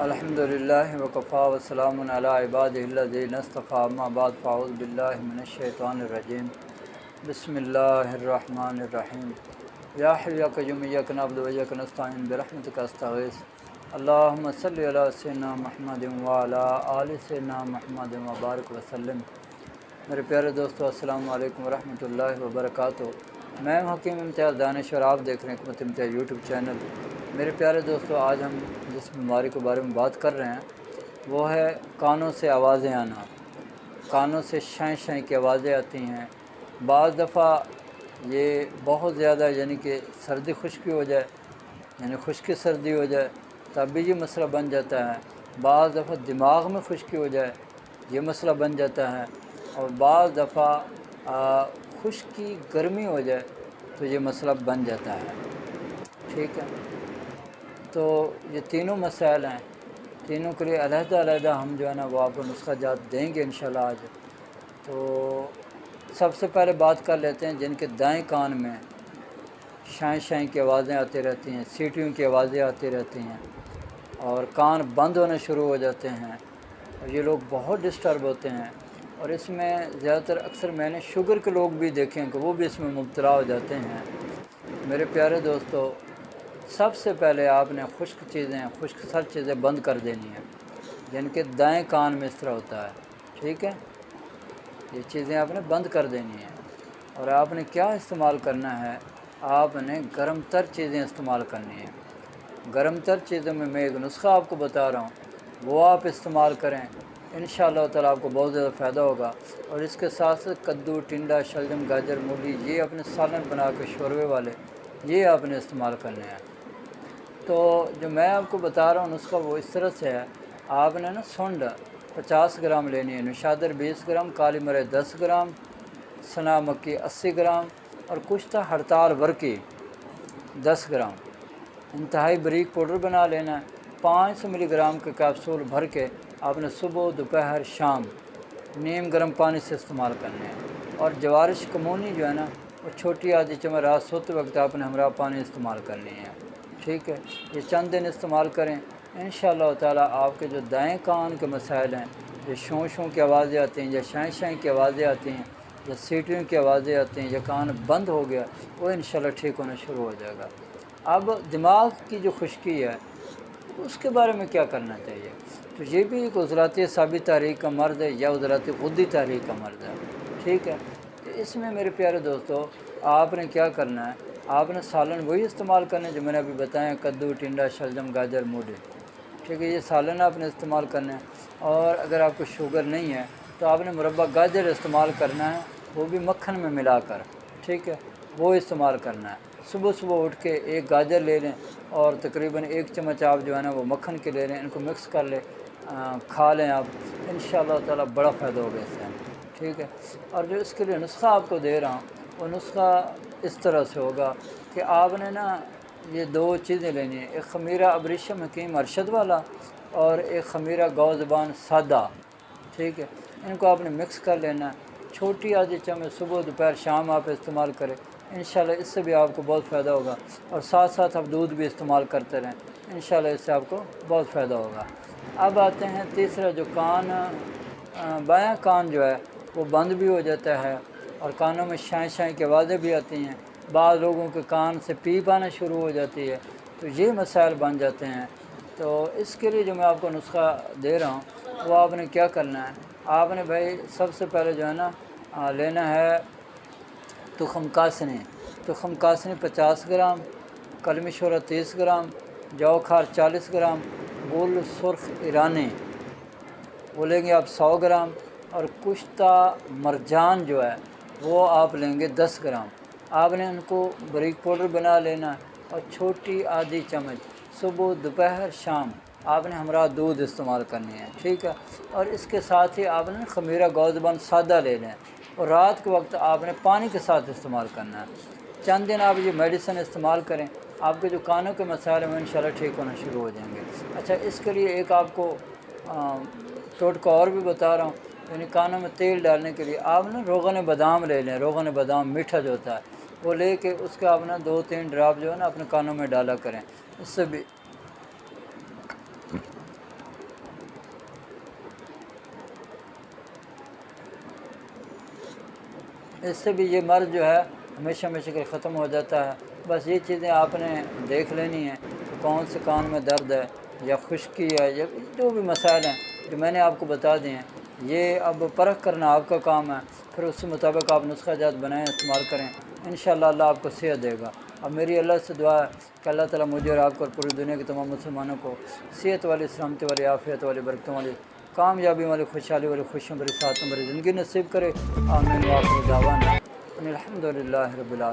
الحمدللہ وکفا وسلام علی عبادہ الذین اصطفیٰ اما بعد فاعوذ باللہ من الشیطان الرجیم بسم اللہ الرحمن الرحیم یا حی یا قیوم ایاک نعبد و ایاک نستعین برحمتک استغیث اللہم صلی علی سیدنا محمد وعلی آل سیدنا محمد وبارک وسلم۔ میرے پیارے دوستو السلام علیکم ورحمۃ اللہ وبرکاتہ۔ میں حکیم امتیاز دانش اور آپ دیکھ رہے ہیں حکمت امتیاز یوٹیوب چینل۔ میرے پیارے دوستو، آج ہم جس بیماری کے بارے میں بات کر رہے ہیں وہ ہے کانوں سے آوازیں آنا۔ کانوں سے شیں شیں کی آوازیں آتی ہیں۔ بعض دفعہ یہ بہت زیادہ یعنی کہ سردی خشکی ہو جائے، یعنی خشکی سردی ہو جائے تب بھی یہ مسئلہ بن جاتا ہے۔ بعض دفعہ دماغ میں خشکی ہو جائے یہ مسئلہ بن جاتا ہے، اور بعض دفعہ خشکی گرمی ہو جائے تو یہ مسئلہ بن جاتا ہے۔ ٹھیک ہے، تو یہ تینوں مسائل ہیں، تینوں کے لیے علیحدہ علیحدہ ہم جو ہے نا وہ آپ کو نسخہ جات دیں گے انشاءاللہ آج۔ تو سب سے پہلے بات کر لیتے ہیں جن کے دائیں کان میں شائیں شائیں کی آوازیں آتی رہتی ہیں، سیٹیوں کی آوازیں آتی رہتی ہیں اور کان بند ہونے شروع ہو جاتے ہیں، اور یہ لوگ بہت ڈسٹرب ہوتے ہیں۔ اور اس میں زیادہ تر اکثر میں نے شوگر کے لوگ بھی دیکھے ہیں کہ وہ بھی اس میں مبتلا ہو جاتے ہیں۔ میرے پیارے دوستو، سب سے پہلے آپ نے خشک چیزیں، خشک سر چیزیں بند کر دینی ہیں، جن کے دائیں کان میں اس طرح ہوتا ہے۔ ٹھیک ہے، یہ چیزیں آپ نے بند کر دینی ہیں، اور آپ نے کیا استعمال کرنا ہے، آپ نے گرم تر چیزیں استعمال کرنی ہیں۔ گرم تر چیزوں میں ایک نسخہ آپ کو بتا رہا ہوں، وہ آپ استعمال کریں، انشاءاللہ تعالیٰ آپ کو بہت زیادہ فائدہ ہوگا۔ اور اس کے ساتھ ساتھ کدو، ٹنڈا، شلجم، گاجر، مولی، یہ اپنے سالن بنا کے شوربے والے یہ آپ نے استعمال کرنے ہیں۔ تو جو میں آپ کو بتا رہا ہوں نسخہ وہ اس طرح سے ہے، آپ نے نا سونڈ 50 گرام لینی ہے، نشادر 20 گرام، کالی مرچ 10 گرام، سنا مکی 80 گرام، اور کشتہ ہڑتال ورکی 10 گرام۔ انتہائی باریک پاؤڈر بنا لینا ہے۔ 500 ملی گرام کے کیپسول بھر کے آپ نے صبح، دوپہر، شام نیم گرم پانی سے استعمال کرنے ہیں۔ اور جوارش کمونی جو ہے نا وہ چھوٹی آدھی چمچ رات سوتے وقت آپ نے ہمراہ پانی استعمال کرنی ہے۔ ٹھیک ہے، یہ چند دن استعمال کریں، انشاءاللہ تعالیٰ آپ کے جو دائیں کان کے مسائل ہیں، جو شوں شوں کی آوازیں آتی ہیں یا شائیں شائیں کی آوازیں آتی ہیں یا سیٹیوں کی آوازیں آتی ہیں یا کان بند ہو گیا، وہ انشاءاللہ ٹھیک ہونا شروع ہو جائے گا۔ اب دماغ کی جو خشکی ہے اس کے بارے میں کیا کرنا چاہیے، تو یہ بھی ایک عضلاتی اعصابی تحریک کا مرض ہے یا عضلاتی غدی تحریک کا مرض ہے۔ ٹھیک ہے، تو اس میں میرے پیارے دوستو آپ نے کیا کرنا ہے، آپ نے سالن وہی استعمال کرنے جو میں نے ابھی بتایا، کدو، ٹنڈا، شلجم، گاجر، مولی۔ ٹھیک ہے، یہ سالن آپ نے استعمال کرنا ہے۔ اور اگر آپ کو شوگر نہیں ہے تو آپ نے مربع گاجر استعمال کرنا ہے، وہ بھی مکھن میں ملا کر۔ ٹھیک ہے، وہ استعمال کرنا ہے۔ صبح صبح اٹھ کے ایک گاجر لے لیں اور تقریباً 1 چمچ آپ جو ہے نا وہ مکھن کے لے لیں، ان کو مکس کر لیں، کھا لیں آپ، انشاءاللہ تعالیٰ بڑا فائدہ ہوگا اس سے۔ ٹھیک ہے، اور جو اس کے لیے نسخہ آپ کو دے رہا ہوں وہ نسخہ اس طرح سے ہوگا کہ آپ نے نا یہ 2 چیزیں لینی ہیں، ایک خمیرہ ابریشم حکیم ارشد والا اور ایک خمیرہ گو زبان سادہ۔ ٹھیک ہے، ان کو آپ نے مکس کر لینا ہے، چھوٹی آدھی چمچ صبح، دوپہر، شام آپ استعمال کریں، انشاءاللہ اس سے بھی آپ کو بہت فائدہ ہوگا۔ اور ساتھ ساتھ آپ دودھ بھی استعمال کرتے رہیں، انشاءاللہ اس سے آپ کو بہت فائدہ ہوگا۔ اب آتے ہیں تیسرا، جو کان، بایاں کان جو ہے وہ بند بھی ہو جاتا ہے اور کانوں میں شائیں شائیں کی آوازیں بھی آتی ہیں، بعض لوگوں کے کان سے پیپ آنا شروع ہو جاتی ہے، تو یہ مسائل بن جاتے ہیں۔ تو اس کے لیے جو میں آپ کو نسخہ دے رہا ہوں وہ آپ نے کیا کرنا ہے، آپ نے بھائی سب سے پہلے جو ہے نا لینا ہے تخم کاسنی۔ تخم کاسنی 50 گرام، کلمی شورہ 30 گرام، جو کھار 40 گرام، گل سرخ ایرانی وہ لیں گے آپ 100 گرام، اور کشتہ مرجان جو ہے وہ آپ لیں گے 10 گرام۔ آپ نے ان کو باریک پاؤڈر بنا لینا ہے، اور چھوٹی آدھی چمچ صبح، دوپہر، شام آپ نے ہمراہ دودھ استعمال کرنی ہے۔ ٹھیک ہے، اور اس کے ساتھ ہی آپ نے خمیرہ گو زبان سادہ لے لیں، اور رات کے وقت آپ نے پانی کے ساتھ استعمال کرنا ہے۔ چند دن آپ یہ میڈیسن استعمال کریں، آپ کے جو کانوں کے مسائل ہیں وہ انشاءاللہ ٹھیک ہونا شروع ہو جائیں گے۔ اچھا، اس کے لیے ایک آپ کو ٹوٹکا اور بھی بتا رہا ہوں، یعنی کانوں میں تیل ڈالنے کے لیے آپ نے روغن بادام لے لیں، روغن بادام میٹھا جو ہوتا ہے وہ لے کے اس کا آپ نے 2-3 ڈراپ جو ہے نا اپنے کانوں میں ڈالا کریں، اس سے بھی اس سے بھی یہ مرض جو ہے ہمیشہ ہمیشہ کے لیے ختم ہو جاتا ہے۔ بس یہ چیزیں آپ نے دیکھ لینی ہیں کہ کون سے کان میں درد ہے یا خشکی ہے یا جو بھی مسائل ہیں جو میں نے آپ کو بتا دیے ہیں، یہ اب پرکھ کرنا آپ کا کام ہے، پھر اس کے مطابق آپ نسخہ جات بنائیں، استعمال کریں، انشاءاللہ اللہ آپ کو صحت دے گا۔ اب میری اللہ سے دعا ہے کہ اللہ تعالیٰ مجھے اور آپ کو اور پوری دنیا کے تمام مسلمانوں کو صحت والی، سلامتی والی، عافیت والی، برکتوں والی، کامیابی والی، خوشحالی والی، خوشیوں بھری، ساتوں بھری زندگی نصیب کرے۔ آمین۔ وآخر دعوانا ان الحمد للہ رب العالمین۔